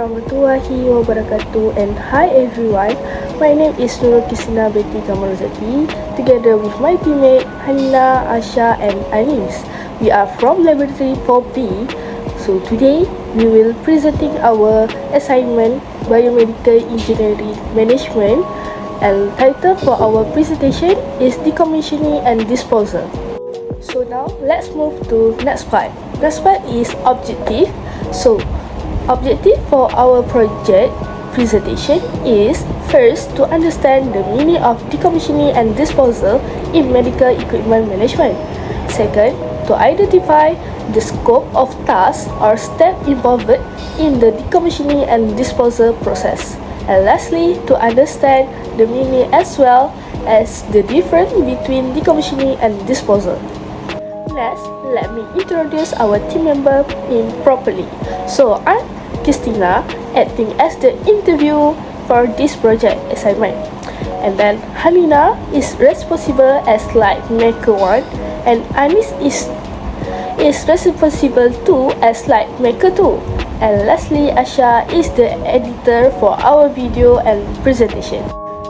warahmatullahi wabarakatuh, and hi everyone. My name is Nurul Kisina Betty Kamaruzati, together with my teammate Hanina, Asha and Anis. We are from Laboratory 4B. So today we will presenting our assignment Biomedical Engineering Management, and title for our presentation is Decommissioning and Disposal. So now let's move to next part. Next part is objective. So objective for our project presentation is first to understand the meaning of decommissioning and disposal in medical equipment management. Second, to identify the scope of tasks or steps involved in the decommissioning and disposal process. And lastly, to understand the meaning as well as the difference between decommissioning and disposal. Next, let me introduce our team member properly. So, I'm Christina, acting as the interview for this project assignment. And then Halina is responsible as slide maker 1, and Anis is responsible too as slide maker 2. And lastly, Asha is the editor for our video and presentation.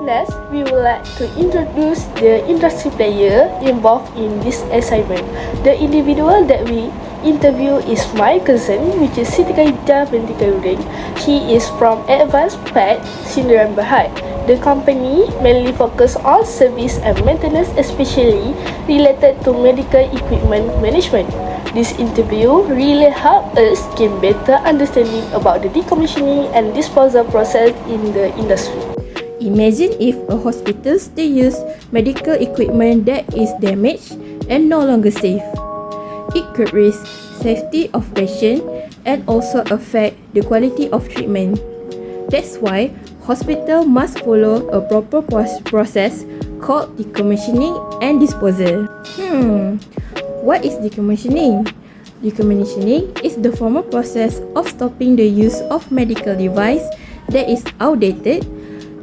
Next, we would like to introduce the industry player involved in this assignment. The individual that we interview is my cousin, which is Siti Khadijah binti Khairuddin. She is from Advanced Pet Sindiran Berhad. The company mainly focus on service and maintenance, especially related to medical equipment management. This interview really helped us gain better understanding about the decommissioning and disposal process in the industry. Imagine if a hospital still use medical equipment that is damaged and no longer safe. It could risk safety of patient and also affect the quality of treatment. That's why hospital must follow a proper process called decommissioning and disposal. What is decommissioning? Decommissioning is the formal process of stopping the use of medical device that is outdated,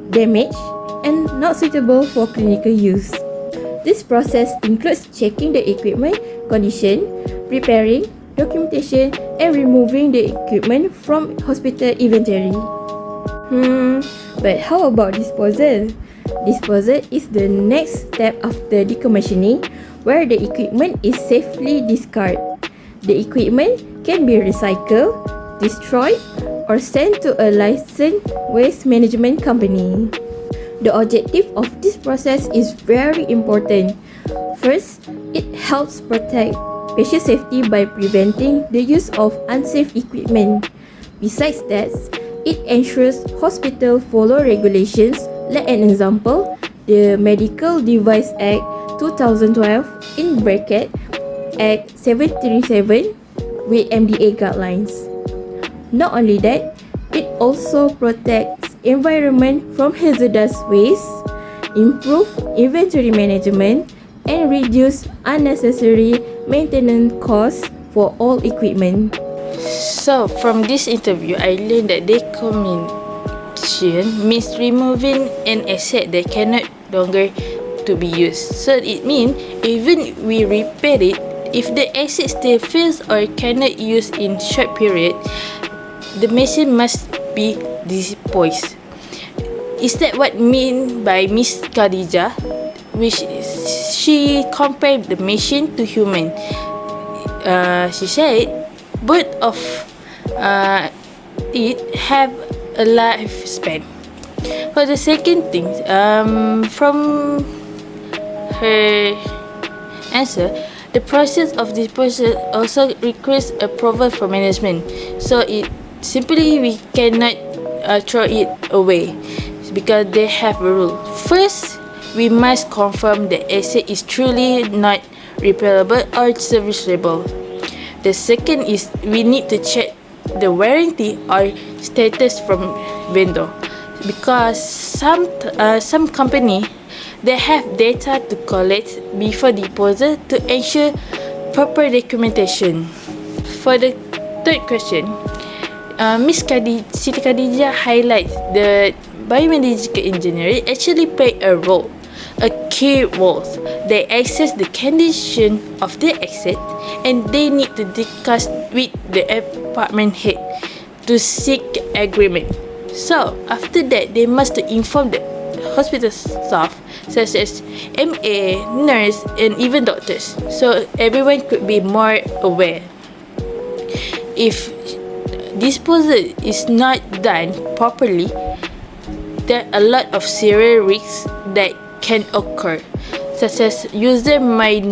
damaged, and not suitable for clinical use. This process includes checking the equipment condition, preparing documentation, and removing the equipment from hospital inventory. But how about disposal? Disposal is the next step after decommissioning, where the equipment is safely discarded. The equipment can be recycled, destroyed, or sent to a licensed waste management company. The objective of this process is very important. First, it helps protect patient safety by preventing the use of unsafe equipment. Besides that, it ensures hospitals follow regulations. Like an example, the Medical Device Act 2012 in bracket Act 737 with MDA guidelines. Not only that, it also protects environment from hazardous waste, improve inventory management, and reduce unnecessary maintenance costs for all equipment. So, from this interview, I learned that decommission means removing an asset that cannot longer to be used. So, it means even we repair it, if the asset still fails or cannot use in short period, the machine must be disposed. Is that what mean by Miss Khadijah, which she compared the machine to human? She said both of it have a lifespan. For the second thing, from her answer, the process of disposal also requires approval from management. So it simply we cannot throw it away because they have a rule. First, we must confirm the asset is truly not repairable or serviceable. The second is we need to check the warranty or status from vendor, because some company they have data to collect before disposal to ensure proper documentation. For the third question, Miss Siti Khadijah highlights the biomedical engineering actually play a key role. They assess the condition of the asset and they need to discuss with the department head to seek agreement. So after that, they must inform the hospital staff such as MA, nurse, and even doctors, so everyone could be more aware. If disposal is not done properly, there are a lot of serious risks that can occur, such as user might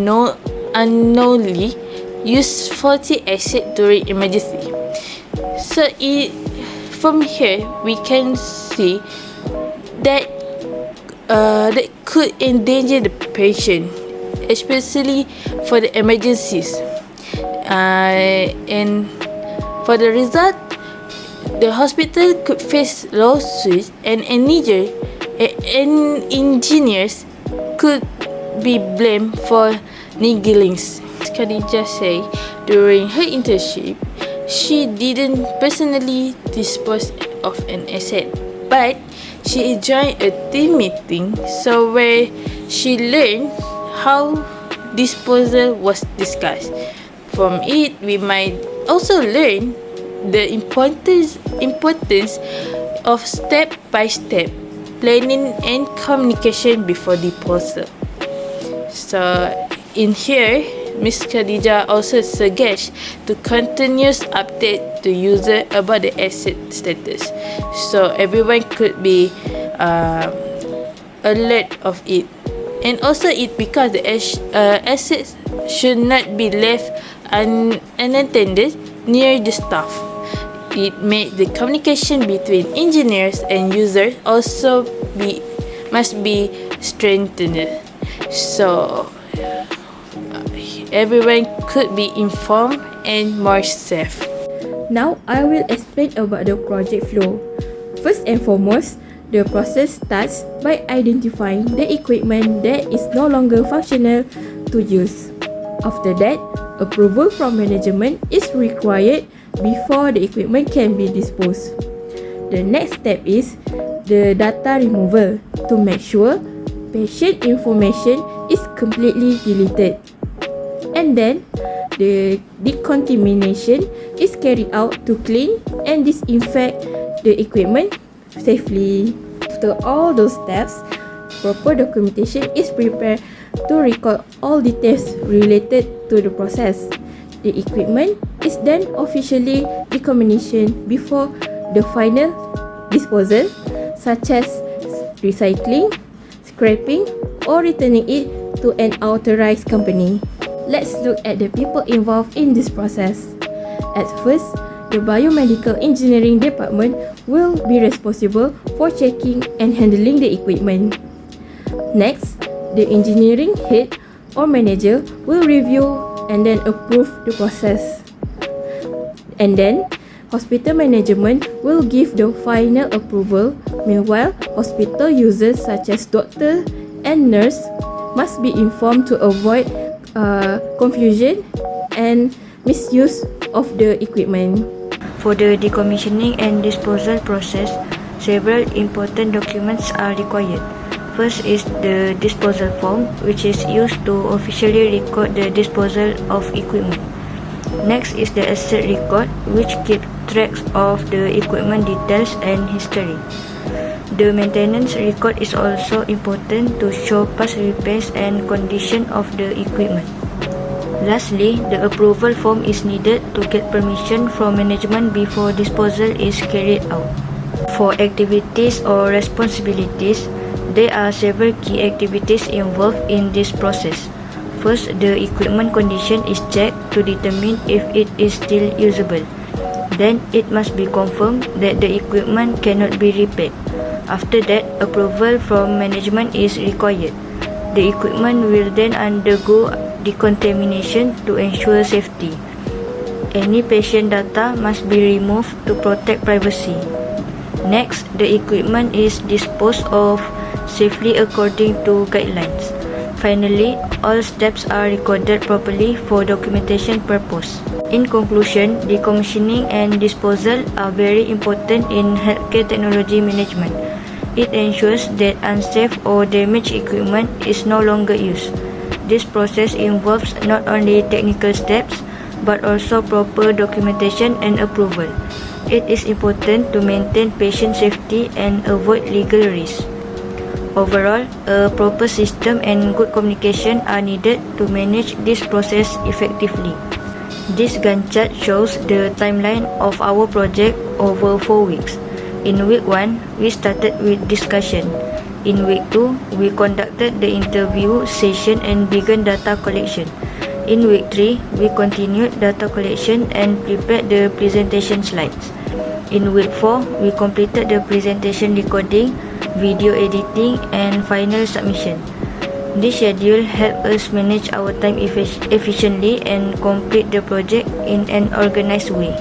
unknowingly use faulty asset during emergency. So from here we can see that that could endanger the patient, especially for the emergencies. And for the result, the hospital could face lawsuits, and engineers could be blamed for negligence. Khadija say during her internship, she didn't personally dispose of an asset, but she joined a team meeting, so where she learned how disposal was discussed. From it, we might also learn the importance of step-by-step planning and communication before disposal. So in here, Ms. Khadija also suggests to continuous update to user about the asset status, so everyone could be alert of it. And also because the assets should not be left unattended near the staff. It made the communication between engineers and users also must be strengthened, so everyone could be informed and more safe. Now I will explain about the project flow. First and foremost, the process starts by identifying the equipment that is no longer functional to use. After that, approval from management is required before the equipment can be disposed. The next step is the data removal to make sure patient information is completely deleted. And then, the decontamination is carried out to clean and disinfect the equipment safely. After all those steps, proper documentation is prepared to record all details related to the process. The equipment is then officially decommissioned before the final disposal, such as recycling, scrapping, or returning it to an authorized company. Let's look at the people involved in this process. At first, the biomedical engineering department will be responsible for checking and handling the equipment. Next, the engineering head or manager will review and then approve the process. And then, hospital management will give the final approval. Meanwhile, hospital users such as doctor and nurse must be informed to avoid confusion and misuse of the equipment. For the decommissioning and disposal process, several important documents are required. First is the disposal form, which is used to officially record the disposal of equipment. Next is the asset record, which keeps track of the equipment details and history. The maintenance record is also important to show past repairs and condition of the equipment. Lastly, the approval form is needed to get permission from management before disposal is carried out. For activities or responsibilities, there are several key activities involved in this process. First, the equipment condition is checked to determine if it is still usable. Then, it must be confirmed that the equipment cannot be repaired. After that, approval from management is required. The equipment will then undergo decontamination to ensure safety. Any patient data must be removed to protect privacy. Next, the equipment is disposed of safely according to guidelines. Finally, all steps are recorded properly for documentation purpose. In conclusion, decommissioning and disposal are very important in healthcare technology management. It ensures that unsafe or damaged equipment is no longer used. This process involves not only technical steps but also proper documentation and approval. It is important to maintain patient safety and avoid legal risks. Overall, a proper system and good communication are needed to manage this process effectively. This Gantt chart shows the timeline of our project over 4 weeks. In week 1, we started with discussion. In week 2, we conducted the interview session and began data collection. In week 3, we continued data collection and prepared the presentation slides. In week 4, we completed the presentation recording, video editing, and final submission. This schedule helped us manage our time efficiently and complete the project in an organized way.